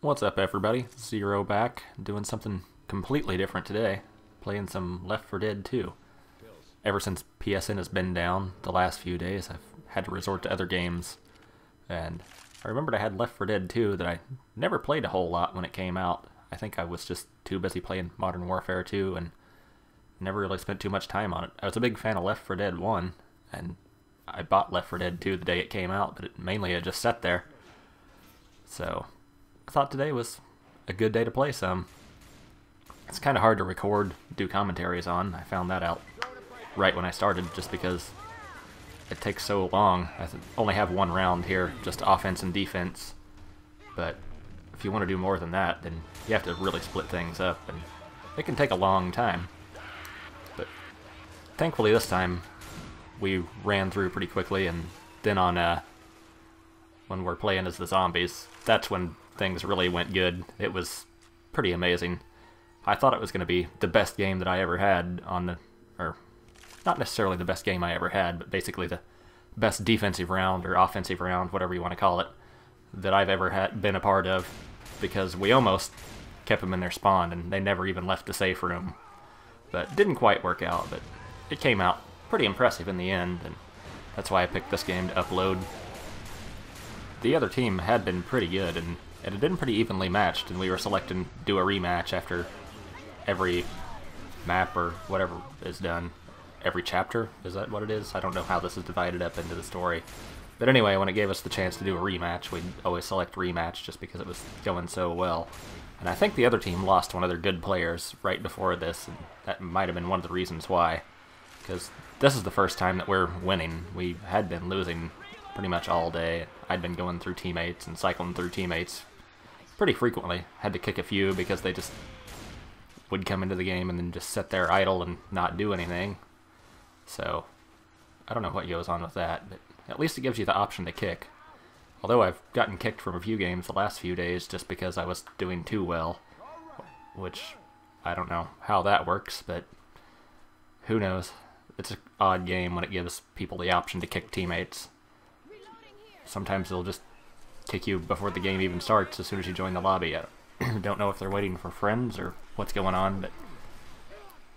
What's up, everybody? Zero back, doing something completely different today. Playing some Left 4 Dead 2. Ever since PSN has been down the last few days, I've had to resort to other games. And I remembered I had Left 4 Dead 2 that I never played a whole lot when it came out. I think I was just too busy playing Modern Warfare 2 and never really spent too much time on it. I was a big fan of Left 4 Dead 1, and I bought Left 4 Dead 2 the day it came out, but mainly it just sat there. So I thought today was a good day to play some. It's kind of hard to record, do commentaries on. I found that out right when I started, just because it takes so long. I only have one round here, just offense and defense. But if you want to do more than that, then you have to really split things up, and it can take a long time. But thankfully this time we ran through pretty quickly, and then on when we're playing as the zombies, that's when things really went good. It was pretty amazing. I thought it was going to be the best game that I ever had on the, or not necessarily the best game I ever had, but basically the best defensive round or offensive round, whatever you want to call it, that I've ever been a part of, because we almost kept them in their spawn and they never even left the safe room. But didn't quite work out, but it came out pretty impressive in the end, and that's why I picked this game to upload. The other team had been pretty good, and it had been pretty evenly matched, and we were selecting to do a rematch after every map or whatever is done. Every chapter? Is that what it is? I don't know how this is divided up into the story. But anyway, when it gave us the chance to do a rematch, we'd always select rematch just because it was going so well. And I think the other team lost one of their good players right before this, and that might have been one of the reasons why. Because this is the first time that we're winning. We had been losing pretty much all day. I'd been going through teammates and cycling through teammates pretty frequently. Had to kick a few because they just would come into the game and then just sit there idle and not do anything. So I don't know what goes on with that, but at least it gives you the option to kick. Although I've gotten kicked from a few games the last few days just because I was doing too well, which I don't know how that works, but who knows. It's an odd game when it gives people the option to kick teammates. Sometimes they'll just kick you before the game even starts as soon as you join the lobby. I don't know if they're waiting for friends or what's going on, but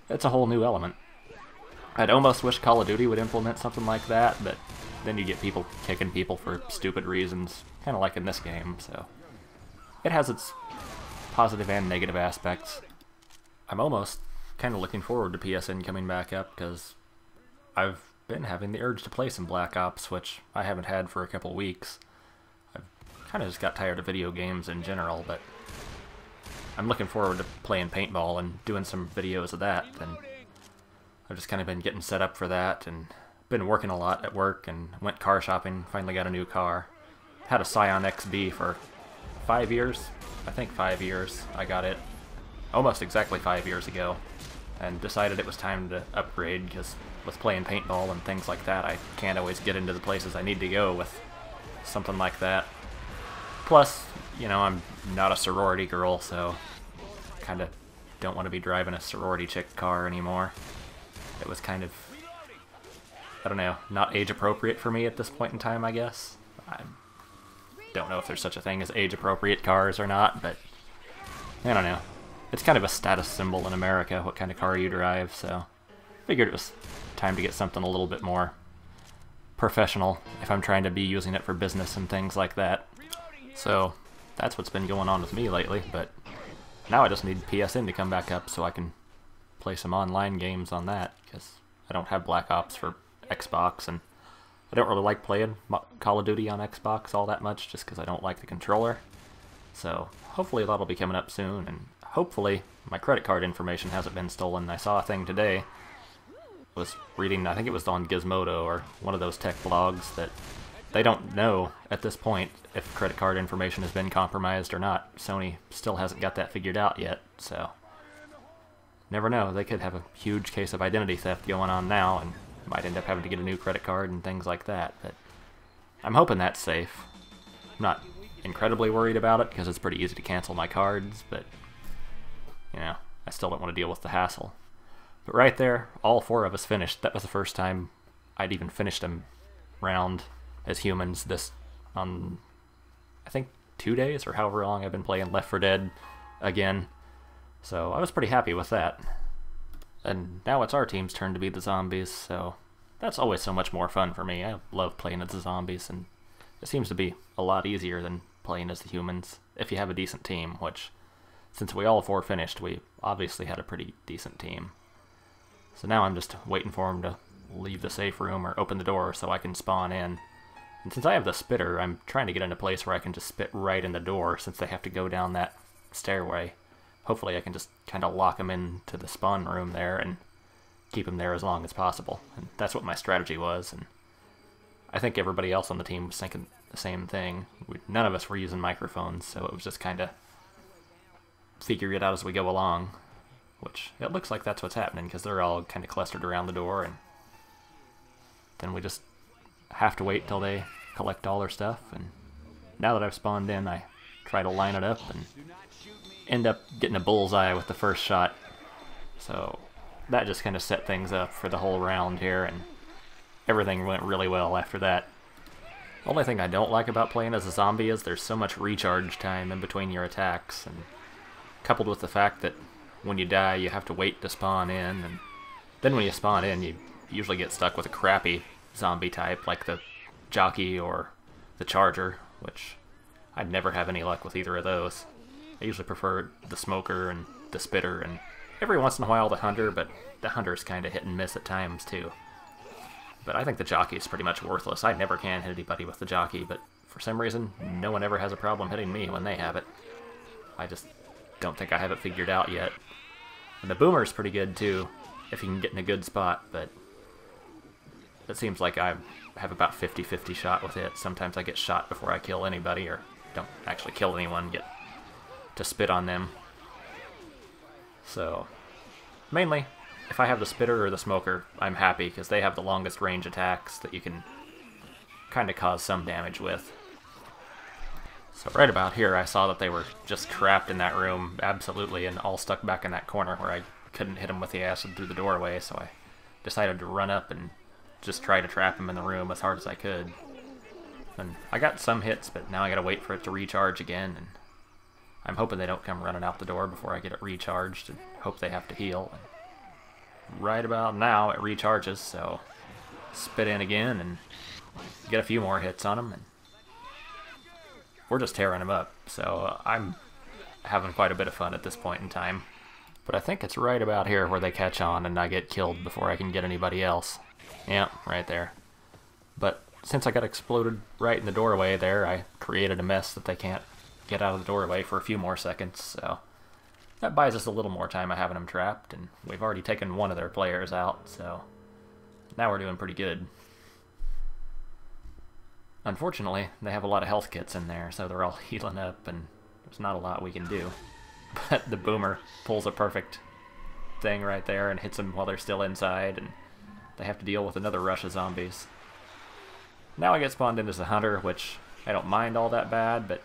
it's a whole new element. I'd almost wish Call of Duty would implement something like that, but then you get people kicking people for stupid reasons, kind of like in this game, so it has its positive and negative aspects. I'm almost kind of looking forward to PSN coming back up, because I've been having the urge to play some Black Ops, which I haven't had for a couple weeks. I've kind of just got tired of video games in general, but I'm looking forward to playing paintball and doing some videos of that, and I've just kind of been getting set up for that, and been working a lot at work, and went car shopping, finally got a new car. Had a Scion XB for 5 years, I think 5 years. I got it almost exactly 5 years ago, and decided it was time to upgrade, because with playing paintball and things like that, I can't always get into the places I need to go with something like that. Plus, you know, I'm not a sorority girl, so kind of don't want to be driving a sorority chick car anymore. It was kind of, I don't know, not age appropriate for me at this point in time, I guess. I don't know if there's such a thing as age appropriate cars or not, but I don't know. It's kind of a status symbol in America, what kind of car you drive, so figured it was time to get something a little bit more professional if I'm trying to be using it for business and things like that. So that's what's been going on with me lately, but now I just need PSN to come back up so I can play some online games on that, because I don't have Black Ops for Xbox, and I don't really like playing Call of Duty on Xbox all that much just because I don't like the controller. So hopefully that'll be coming up soon, and hopefully my credit card information hasn't been stolen. I saw a thing today, was reading, I think it was on Gizmodo or one of those tech blogs, that they don't know at this point if credit card information has been compromised or not. Sony still hasn't got that figured out yet, so never know. They could have a huge case of identity theft going on now, and might end up having to get a new credit card and things like that, but I'm hoping that's safe. I'm not incredibly worried about it, because it's pretty easy to cancel my cards, but, you know, I still don't want to deal with the hassle. But right there, all 4 of us finished. That was the first time I'd even finished a round as humans this on, I think 2 days, or however long I've been playing Left 4 Dead again. So I was pretty happy with that. And now it's our team's turn to be the zombies, so that's always so much more fun for me. I love playing as the zombies, and it seems to be a lot easier than playing as the humans, if you have a decent team, which, since we all 4 finished, we obviously had a pretty decent team. So now I'm just waiting for him to leave the safe room or open the door so I can spawn in. And since I have the spitter, I'm trying to get in a place where I can just spit right in the door, since they have to go down that stairway. Hopefully I can just kind of lock them into the spawn room there and keep them there as long as possible. And that's what my strategy was, and I think everybody else on the team was thinking the same thing. None of us were using microphones, so it was just kind of figure it out as we go along, which it looks like that's what's happening, because they're all kind of clustered around the door, and then we just have to wait till they collect all their stuff. And now that I've spawned in, I try to line it up and end up getting a bullseye with the first shot. So that just kind of set things up for the whole round here, and everything went really well after that. The only thing I don't like about playing as a zombie is there's so much recharge time in between your attacks, and coupled with the fact that when you die you have to wait to spawn in, and then when you spawn in you usually get stuck with a crappy zombie type like the jockey or the charger, which I'd never have any luck with either of those. I usually prefer the smoker and the spitter, and every once in a while the hunter, but the hunter's kind of hit and miss at times too. But I think the jockey is pretty much worthless. I never can hit anybody with the jockey, but for some reason no one ever has a problem hitting me when they have it. I just don't think I have it figured out yet. And the boomer's pretty good too, if you can get in a good spot, but it seems like I have about 50-50 shot with it. Sometimes I get shot before I kill anybody, or don't actually kill anyone, get to spit on them. So, mainly, if I have the spitter or the smoker, I'm happy, because they have the longest range attacks that you can kind of cause some damage with. So right about here, I saw that they were just trapped in that room, absolutely, and all stuck back in that corner where I couldn't hit them with the acid through the doorway, so I decided to run up and just try to trap them in the room as hard as I could. And I got some hits, but now I gotta wait for it to recharge again, and I'm hoping they don't come running out the door before I get it recharged, and hope they have to heal. And right about now it recharges, so spit in again and get a few more hits on them, and we're just tearing them up. So I'm having quite a bit of fun at this point in time. But I think it's right about here where they catch on and I get killed before I can get anybody else. Yeah, right there. But since I got exploded right in the doorway there, I created a mess that they can't get out of the doorway for a few more seconds, so that buys us a little more time of having them trapped, and we've already taken one of their players out, so now we're doing pretty good. Unfortunately, they have a lot of health kits in there, so they're all healing up, and there's not a lot we can do. But the boomer pulls a perfect thing right there and hits them while they're still inside, and they have to deal with another rush of zombies. Now I get spawned in as a hunter, which I don't mind all that bad, but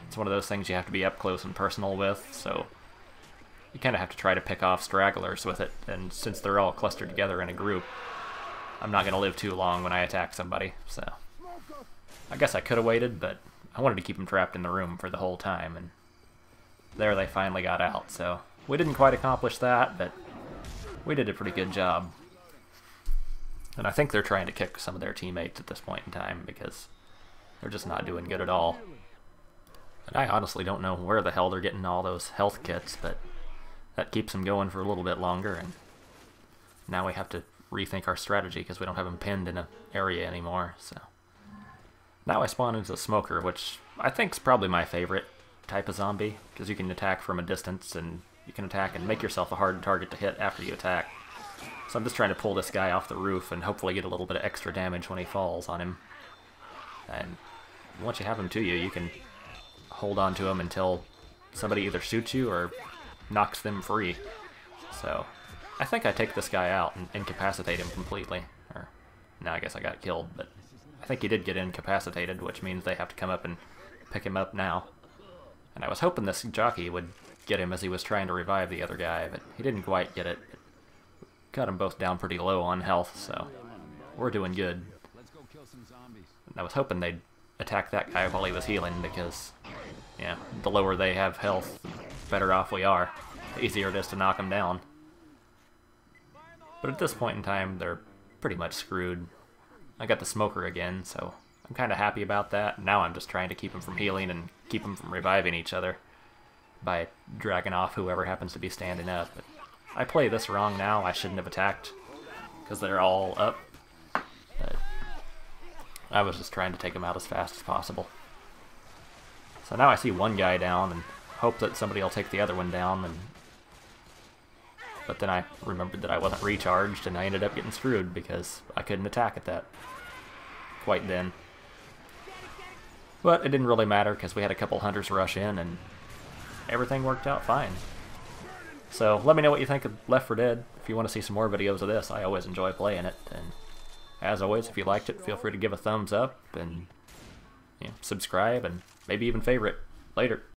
it's one of those things you have to be up close and personal with, so you kind of have to try to pick off stragglers with it, and since they're all clustered together in a group, I'm not going to live too long when I attack somebody, so I guess I could have waited, but I wanted to keep them trapped in the room for the whole time, and there they finally got out, so we didn't quite accomplish that, but we did a pretty good job. And I think they're trying to kick some of their teammates at this point in time, because they're just not doing good at all. And I honestly don't know where the hell they're getting all those health kits, but that keeps them going for a little bit longer, and now we have to rethink our strategy because we don't have them pinned in an area anymore. So now I spawn into a smoker, which I think is probably my favorite type of zombie, because you can attack from a distance, and you can attack and make yourself a hard target to hit after you attack. So I'm just trying to pull this guy off the roof and hopefully get a little bit of extra damage when he falls on him. And once you have him to you, you can hold on to him until somebody either shoots you or knocks them free. So I think I take this guy out and incapacitate him completely. Or, no, I guess I got killed, but I think he did get incapacitated, which means they have to come up and pick him up now. And I was hoping this jockey would get him as he was trying to revive the other guy, but he didn't quite get it. Got them both down pretty low on health, so we're doing good. And I was hoping they'd attack that guy while he was healing, because, yeah, the lower they have health, the better off we are. The easier it is to knock them down. But at this point in time, they're pretty much screwed. I got the smoker again, so I'm kind of happy about that. Now I'm just trying to keep them from healing and keep them from reviving each other by dragging off whoever happens to be standing up. But I play this wrong now. I shouldn't have attacked because they're all up. But I was just trying to take them out as fast as possible. So now I see one guy down and hope that somebody will take the other one down. But then I remembered that I wasn't recharged, and I ended up getting screwed because I couldn't attack at that quite then. But it didn't really matter because we had a couple hunters rush in and everything worked out fine. So let me know what you think of Left 4 Dead. If you want to see some more videos of this, I always enjoy playing it. And as always, if you liked it, feel free to give a thumbs up and subscribe and maybe even favorite. Later.